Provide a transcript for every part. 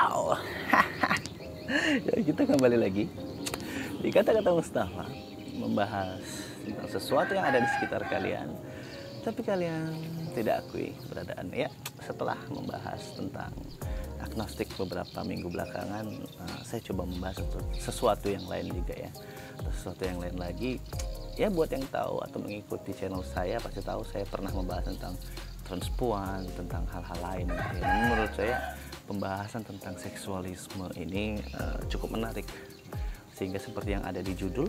Wow. Ya, kita kembali lagi di kata-kata Mustafa, membahas tentang sesuatu yang ada di sekitar kalian, tapi kalian tidak akui keberadaan. Ya, setelah membahas tentang agnostik beberapa minggu belakangan, saya coba membahas sesuatu yang lain juga ya. Sesuatu yang lain lagi, ya buat yang tahu atau mengikuti channel saya pasti tahu saya pernah membahas tentang transpuan, tentang hal-hal lain. Ya, menurut saya pembahasan tentang seksualisme ini cukup menarik, sehingga seperti yang ada di judul,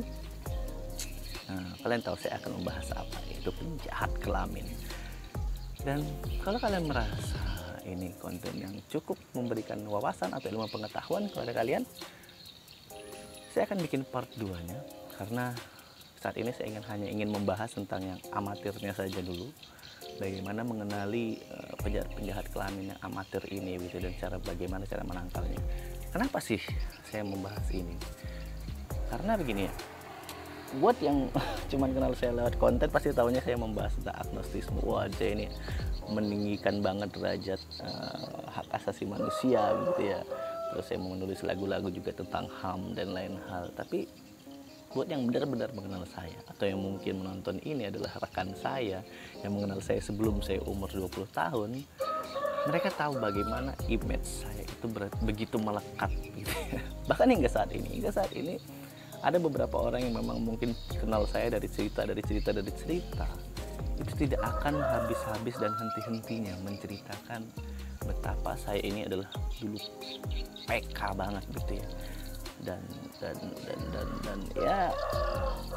kalian tahu saya akan membahas apa, yaitu penjahat kelamin. Dan kalau kalian merasa ini konten yang cukup memberikan wawasan atau ilmu pengetahuan kepada kalian, saya akan bikin part 2-nya, karena saat ini saya hanya ingin membahas tentang yang amatirnya saja dulu. Bagaimana mengenali penjahat kelamin yang amatir ini gitu, dan bagaimana cara menangkalnya. Kenapa sih saya membahas ini? Karena begini ya, buat yang cuman kenal saya lewat konten pasti tahunya saya membahas tentang agnostisme. Wah, saya ini meninggikan banget derajat hak asasi manusia gitu ya. Terus saya menulis lagu-lagu juga tentang HAM dan lain hal. Tapi buat yang benar-benar mengenal saya, atau yang mungkin menonton ini adalah rekan saya yang mengenal saya sebelum saya umur 20 tahun, mereka tahu bagaimana image saya itu begitu melekat gitu ya. Bahkan hingga saat ini ada beberapa orang yang memang mungkin kenal saya dari cerita itu tidak akan habis-habis dan henti-hentinya menceritakan betapa saya ini adalah dulu PK banget gitu ya. Dan ya,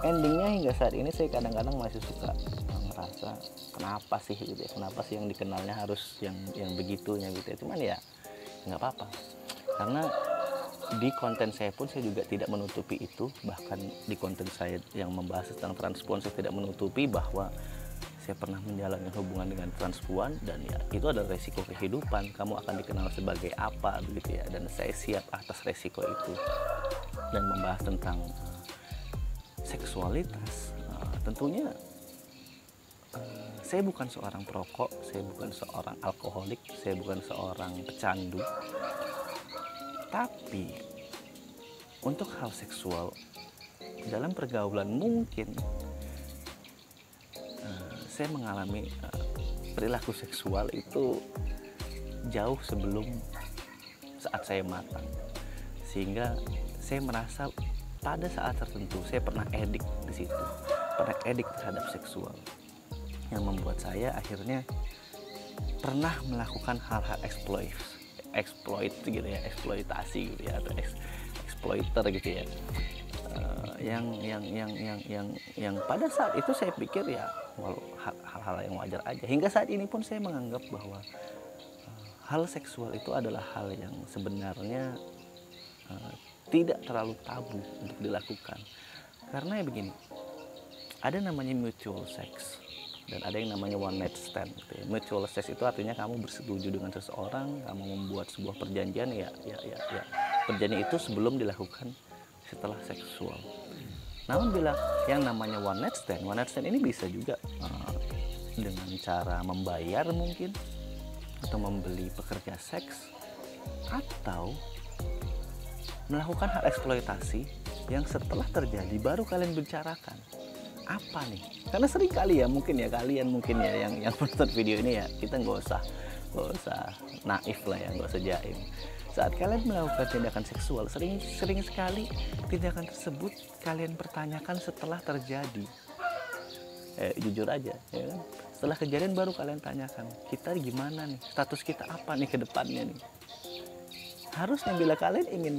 endingnya hingga saat ini saya kadang-kadang masih suka ngerasa kenapa sih gitu ya, kenapa sih yang dikenalnya harus yang begitunya gitu ya. Cuman ya nggak apa-apa, karena di konten saya pun saya juga tidak menutupi itu. Bahkan di konten saya yang membahas tentang transpuan, saya tidak menutupi bahwa saya pernah menjalani hubungan dengan transpuan, dan ya itu adalah resiko kehidupan. Kamu akan dikenal sebagai apa begitu ya, dan saya siap atas resiko itu. Dan membahas tentang seksualitas, tentunya saya bukan seorang perokok, saya bukan seorang alkoholik, saya bukan seorang pecandu. Tapi untuk hal seksual dalam pergaulan mungkin saya mengalami perilaku seksual itu jauh sebelum saat saya matang, sehingga saya merasa pada saat tertentu saya pernah edik di situ, pernah edik terhadap seksual, yang membuat saya akhirnya pernah melakukan hal-hal exploit gitu ya, eksploitasi gitu ya, atau exploiter gitu ya. Yang pada saat itu saya pikir ya hal-hal yang wajar aja. Hingga saat ini pun saya menganggap bahwa hal seksual itu adalah hal yang sebenarnya tidak terlalu tabu untuk dilakukan. Karena ya begini, ada namanya mutual sex dan ada yang namanya one night stand gitu ya. Mutual sex itu artinya kamu bersetuju dengan seseorang, kamu membuat sebuah perjanjian ya. Perjanjian itu sebelum dilakukan setelah seksual. Namun bila yang namanya one night stand ini bisa juga dengan cara membayar mungkin, atau membeli pekerja seks, atau melakukan hal eksploitasi yang setelah terjadi baru kalian bicarakan apa nih. Karena sering kali ya kalian yang menonton video ini ya, kita nggak usah naif lah ya, nggak usah jaim. Saat kalian melakukan tindakan seksual, sering sekali tindakan tersebut kalian pertanyakan setelah terjadi. Jujur aja ya kan, setelah kejadian baru kalian tanyakan, kita gimana nih, status kita apa nih ke depannya nih. Harusnya bila kalian ingin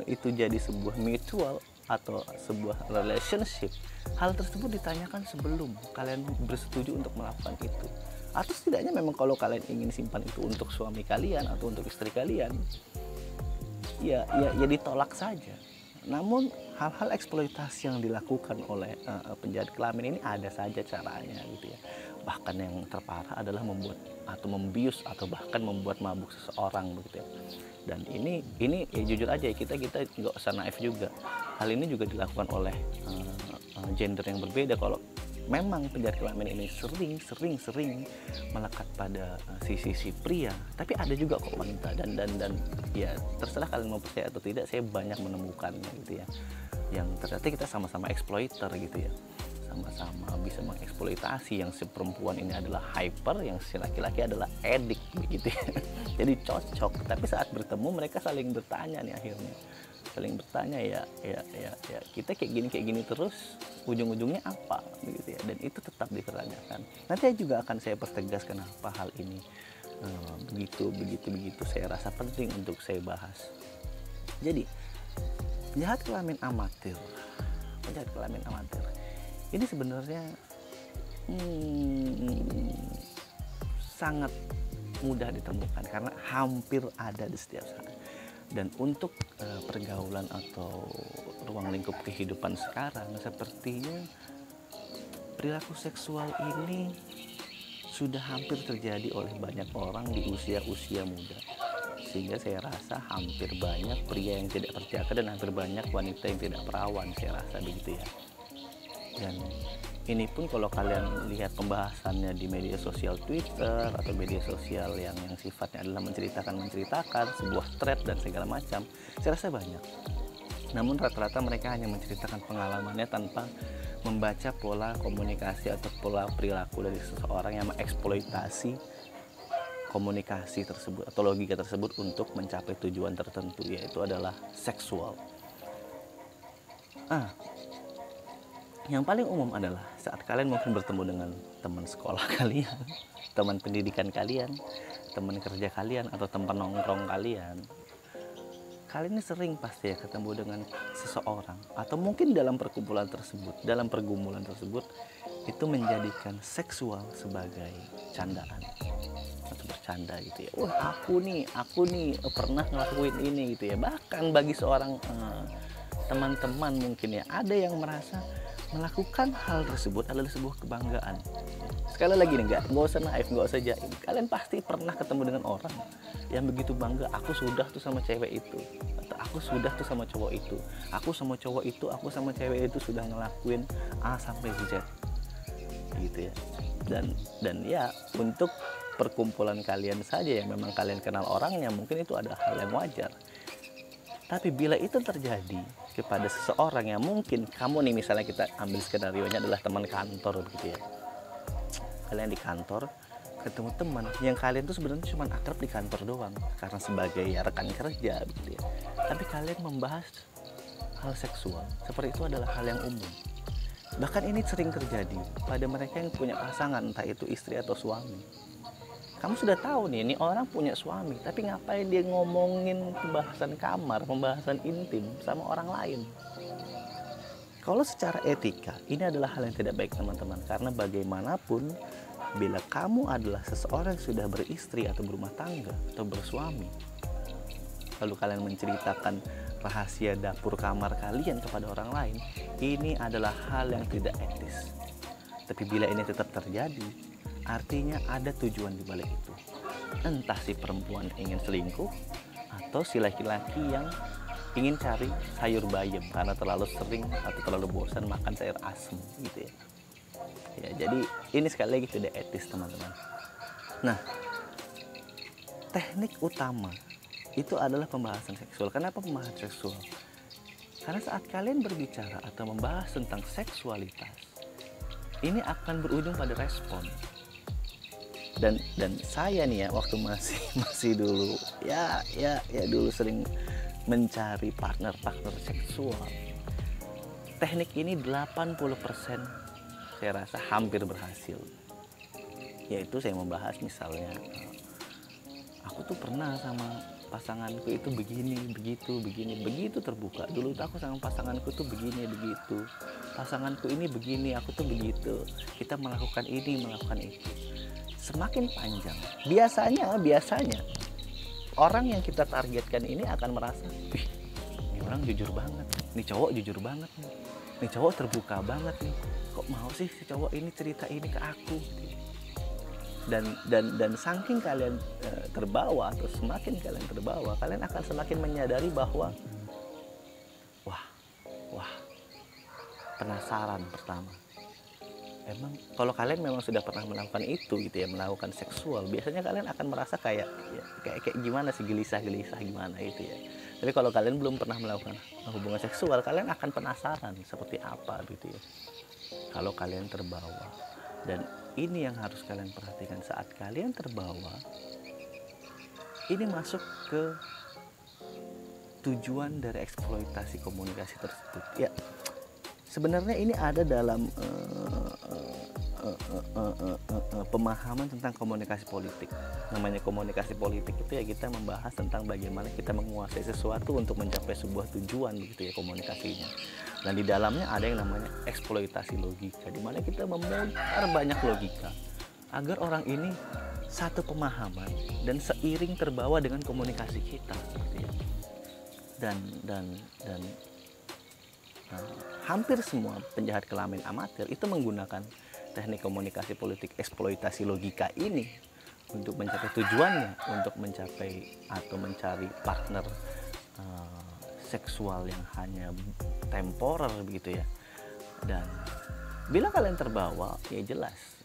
itu jadi sebuah mutual atau sebuah relationship, hal tersebut ditanyakan sebelum kalian bersetuju untuk melakukan itu. Atau setidaknya memang kalau kalian ingin simpan itu untuk suami kalian atau untuk istri kalian, ya ditolak saja. Namun hal-hal eksploitasi yang dilakukan oleh penjahat kelamin ini ada saja caranya gitu ya. Bahkan yang terparah adalah membuat atau membius atau bahkan membuat mabuk seseorang begitu ya. Dan ini ya jujur aja, kita nggak usah naif juga. Hal ini juga dilakukan oleh gender yang berbeda. Kalau memang penjahat kelamin ini sering melekat pada sisi pria, tapi ada juga kok wanita, dan ya terserah kalian mau percaya atau tidak, saya banyak menemukannya gitu ya, yang ternyata kita sama-sama exploiter gitu ya, sama-sama bisa mengeksploitasi, yang si perempuan ini adalah hyper, yang si laki-laki adalah edik begitu ya. Jadi cocok, tapi saat bertemu mereka saling bertanya nih, akhirnya saling bertanya, ya kita kayak gini terus, ujung-ujungnya apa begitu ya, dan itu tetap dipertanyakan. Nanti juga akan saya pertegas kenapa hal ini begitu saya rasa penting untuk saya bahas. Jadi penjahat kelamin amatir ini sebenarnya sangat mudah ditemukan karena hampir ada di setiap saat. Dan untuk pergaulan atau ruang lingkup kehidupan sekarang, sepertinya perilaku seksual ini sudah hampir terjadi oleh banyak orang di usia muda. Sehingga saya rasa hampir banyak pria yang tidak terjaga dan hampir banyak wanita yang tidak perawan, saya rasa begitu ya. Dan ini pun kalau kalian lihat pembahasannya di media sosial Twitter atau media sosial yang sifatnya adalah menceritakan sebuah thread dan segala macam, saya rasa banyak. Namun rata-rata mereka hanya menceritakan pengalamannya tanpa membaca pola komunikasi atau pola perilaku dari seseorang yang mengeksploitasi komunikasi tersebut atau logika tersebut untuk mencapai tujuan tertentu, yaitu adalah seksual. Yang paling umum adalah saat kalian mungkin bertemu dengan teman sekolah kalian, teman pendidikan kalian, teman kerja kalian, atau tempat nongkrong kalian. Kalian ini sering pasti ya ketemu dengan seseorang, atau mungkin dalam perkumpulan tersebut, dalam pergumulan tersebut, itu menjadikan seksual sebagai candaan atau bercanda gitu ya. Wah, aku nih pernah ngelakuin ini gitu ya. Bahkan bagi seorang teman-teman mungkin ya, ada yang merasa melakukan hal tersebut adalah sebuah kebanggaan. Sekali lagi nih, nggak usah naif, nggak usah jaim. Kalian pasti pernah ketemu dengan orang yang begitu bangga, aku sudah tuh sama cewek itu, atau aku sudah tuh sama cowok itu, aku sama cowok itu, aku sama cewek itu sudah ngelakuin A sampai Z gitu ya. Dan ya untuk perkumpulan kalian saja yang memang kalian kenal orangnya, mungkin itu ada hal yang wajar. Tapi bila itu terjadi kepada seseorang yang mungkin kamu nih, misalnya kita ambil skenarionya adalah teman kantor begitu ya. Kalian di kantor ketemu teman yang kalian tuh sebenarnya cuma akrab di kantor doang karena sebagai ya rekan kerja begitu ya. Tapi kalian membahas hal seksual, seperti itu adalah hal yang umum. Bahkan ini sering terjadi pada mereka yang punya pasangan, entah itu istri atau suami. Kamu sudah tahu nih, ini orang punya suami, tapi ngapain dia ngomongin pembahasan kamar, pembahasan intim sama orang lain? Kalau secara etika, ini adalah hal yang tidak baik teman-teman. Karena bagaimanapun, bila kamu adalah seseorang yang sudah beristri atau berumah tangga atau bersuami, lalu kalian menceritakan rahasia dapur kamar kalian kepada orang lain, ini adalah hal yang tidak etis. Tapi bila ini tetap terjadi, artinya ada tujuan di balik itu. Entah si perempuan ingin selingkuh atau si laki-laki yang ingin cari sayur bayam karena terlalu sering atau terlalu bosan makan sayur asem gitu ya. Ya, jadi ini sekali lagi tidak etis teman-teman. Nah, teknik utama itu adalah pembahasan seksual. Kenapa pembahasan seksual? Karena saat kalian berbicara atau membahas tentang seksualitas, ini akan berujung pada respon. Dan saya nih ya, waktu masih dulu ya dulu sering mencari partner seksual. Teknik ini 80% saya rasa hampir berhasil. Yaitu saya membahas misalnya, aku tuh pernah sama pasanganku itu begini, begitu terbuka. Dulu tuh aku sama pasanganku tuh begini, begitu. Pasanganku ini begini, aku tuh begitu. Kita melakukan ini, melakukan itu. Semakin panjang, biasanya orang yang kita targetkan ini akan merasa, wih, ini orang jujur banget, ini cowok jujur banget nih, ini cowok terbuka banget nih, kok mau sih si cowok ini cerita ini ke aku? Dan saking kalian terbawa atau semakin kalian terbawa, kalian akan semakin menyadari bahwa wah penasaran pertama, emang kalau kalian memang sudah pernah melakukan itu gitu ya, melakukan seksual, biasanya kalian akan merasa kayak ya, kayak gimana sih, gelisah-gelisah gimana itu ya. Tapi kalau kalian belum pernah melakukan hubungan seksual, kalian akan penasaran seperti apa gitu ya. Kalau kalian terbawa, dan ini yang harus kalian perhatikan saat kalian terbawa, ini masuk ke tujuan dari eksploitasi komunikasi tersebut. Ya, sebenarnya ini ada dalam pemahaman tentang komunikasi politik. Namanya komunikasi politik itu ya kita membahas tentang bagaimana kita menguasai sesuatu untuk mencapai sebuah tujuan gitu ya komunikasinya. Dan di dalamnya ada yang namanya eksploitasi logika, di mana kita memutar banyak logika agar orang ini satu pemahaman dan seiring terbawa dengan komunikasi kita seperti itu. Dan hampir semua penjahat kelamin amatir itu menggunakan teknik komunikasi politik eksploitasi logika ini untuk mencapai tujuannya, untuk mencapai atau mencari partner seksual yang hanya temporer begitu ya. Dan bila kalian terbawa, ya jelas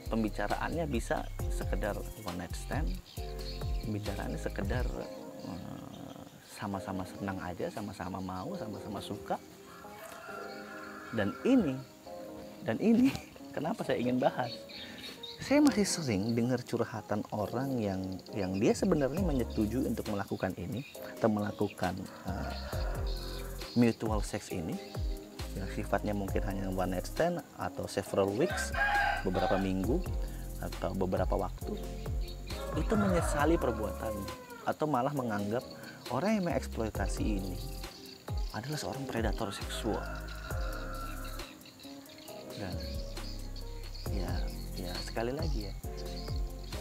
pembicaraannya bisa sekedar one night stand, pembicaraannya sekedar sama-sama senang aja, sama-sama mau, sama-sama suka. Dan ini kenapa saya ingin bahas? Saya masih sering dengar curhatan orang yang dia sebenarnya menyetujui untuk melakukan ini atau melakukan mutual sex ini, yang sifatnya mungkin hanya one night stand atau several weeks, beberapa minggu atau beberapa waktu, itu menyesali perbuatannya atau malah menganggap orang yang mengeksploitasi ini adalah seorang predator seksual. Dan ya sekali lagi ya,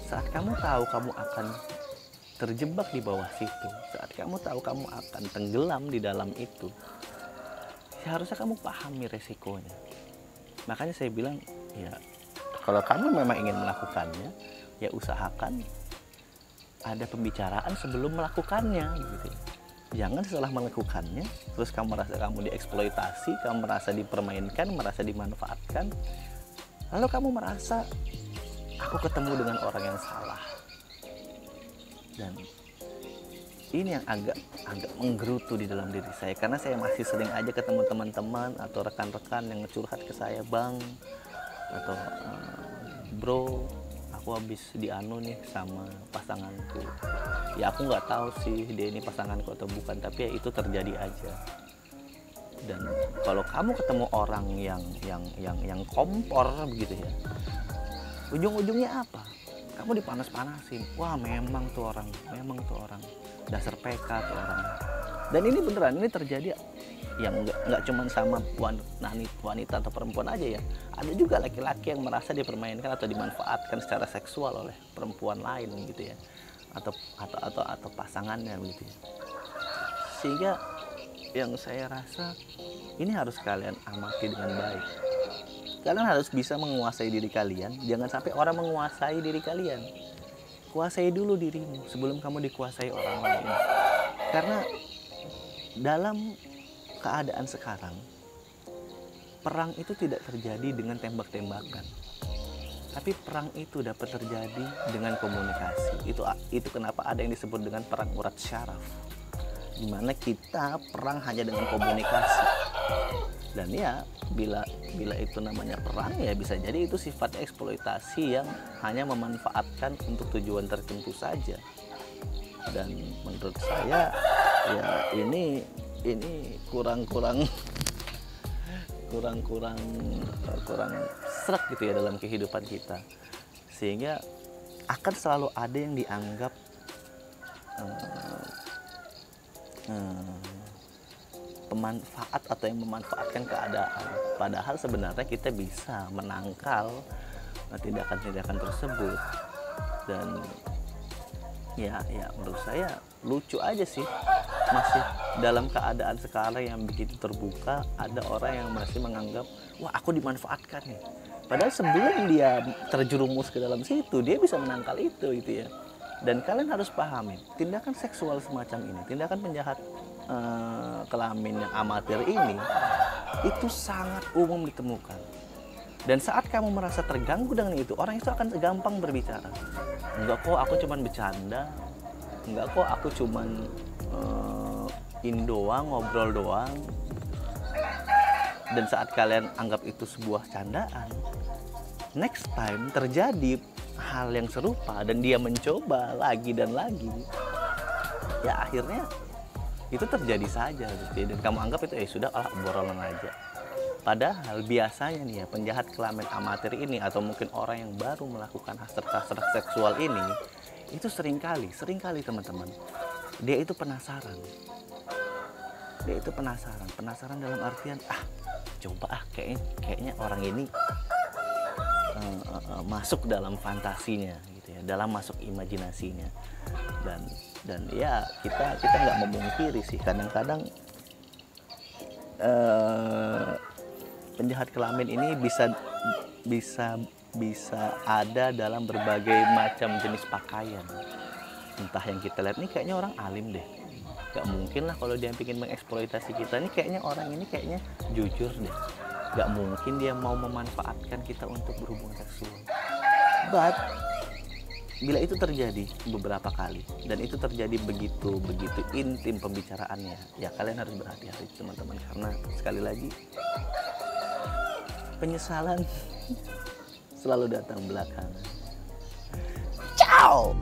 saat kamu tahu kamu akan terjebak di bawah situ, saat kamu tahu kamu akan tenggelam di dalam itu, seharusnya kamu pahami resikonya. Makanya saya bilang ya, kalau kamu memang ingin melakukannya, ya usahakan ada pembicaraan sebelum melakukannya gitu. Jangan setelah melakukannya terus kamu merasa kamu dieksploitasi, kamu merasa dipermainkan, merasa dimanfaatkan, lalu kamu merasa aku ketemu dengan orang yang salah. Dan ini yang agak menggerutu di dalam diri saya, karena saya masih sering aja ketemu teman-teman atau rekan-rekan yang ngecurhat ke saya, bang atau bro, aku habis dianu nih sama pasanganku. Ya aku nggak tahu sih dia ini pasanganku atau bukan, tapi ya itu terjadi aja. Dan kalau kamu ketemu orang yang kompor begitu ya, ujung-ujungnya apa? Kamu dipanas-panasin. Wah memang tuh orang dasar PK tuh orang. Dan ini beneran, ini terjadi yang nggak cuma sama wanita atau perempuan aja ya. Ada juga laki-laki yang merasa dipermainkan atau dimanfaatkan secara seksual oleh perempuan lain gitu ya, atau pasangannya begitu ya. Sehingga yang saya rasa ini harus kalian amati dengan baik. Kalian harus bisa menguasai diri kalian, jangan sampai orang menguasai diri kalian. Kuasai dulu dirimu sebelum kamu dikuasai orang lain. Karena dalam keadaan sekarang, perang itu tidak terjadi dengan tembak-tembakan, tapi perang itu dapat terjadi dengan komunikasi. Itu kenapa ada yang disebut dengan perang urat syaraf, di mana kita perang hanya dengan komunikasi. Dan ya bila itu namanya perang, ya bisa jadi itu sifatnya eksploitasi yang hanya memanfaatkan untuk tujuan tertentu saja. Dan menurut saya ya ini kurang serak gitu ya dalam kehidupan kita, sehingga akan selalu ada yang dianggap pemanfaat atau yang memanfaatkan keadaan, padahal sebenarnya kita bisa menangkal tindakan-tindakan tersebut. Dan ya menurut saya lucu aja sih, masih dalam keadaan sekarang yang begitu terbuka ada orang yang masih menganggap wah aku dimanfaatkan nih, padahal sebelum dia terjerumus ke dalam situ dia bisa menangkal itu gitu ya. Dan kalian harus pahami, tindakan seksual semacam ini, tindakan penjahat kelamin yang amatir ini, itu sangat umum ditemukan. Dan saat kamu merasa terganggu dengan itu, orang itu akan gampang berbicara. Enggak kok, aku cuman bercanda. Enggak kok, aku cuman ini doang, ngobrol doang. Dan saat kalian anggap itu sebuah candaan, next time terjadi hal yang serupa dan dia mencoba lagi dan lagi, ya akhirnya itu terjadi saja gitu ya. Dan kamu anggap itu sudah obrolan aja. Padahal biasanya nih ya, penjahat kelamin amatir ini atau mungkin orang yang baru melakukan hasrat-hasrat seksual ini, itu seringkali teman-teman, dia itu penasaran. Dia itu penasaran dalam artian coba kayaknya orang ini masuk dalam fantasinya gitu ya, dalam masuk imajinasinya. Dan ya kita nggak memungkiri sih, kadang-kadang penjahat kelamin ini bisa ada dalam berbagai macam jenis pakaian. Entah yang kita lihat nih kayaknya orang alim deh, gak mungkin lah kalau dia bikin mengeksploitasi kita. Nih kayaknya orang ini kayaknya jujur deh, gak mungkin dia mau memanfaatkan kita untuk berhubungan seksual. But bila itu terjadi beberapa kali dan itu terjadi begitu intim pembicaraannya, ya kalian harus berhati-hati teman-teman, karena sekali lagi penyesalan selalu datang belakangan. Ciao.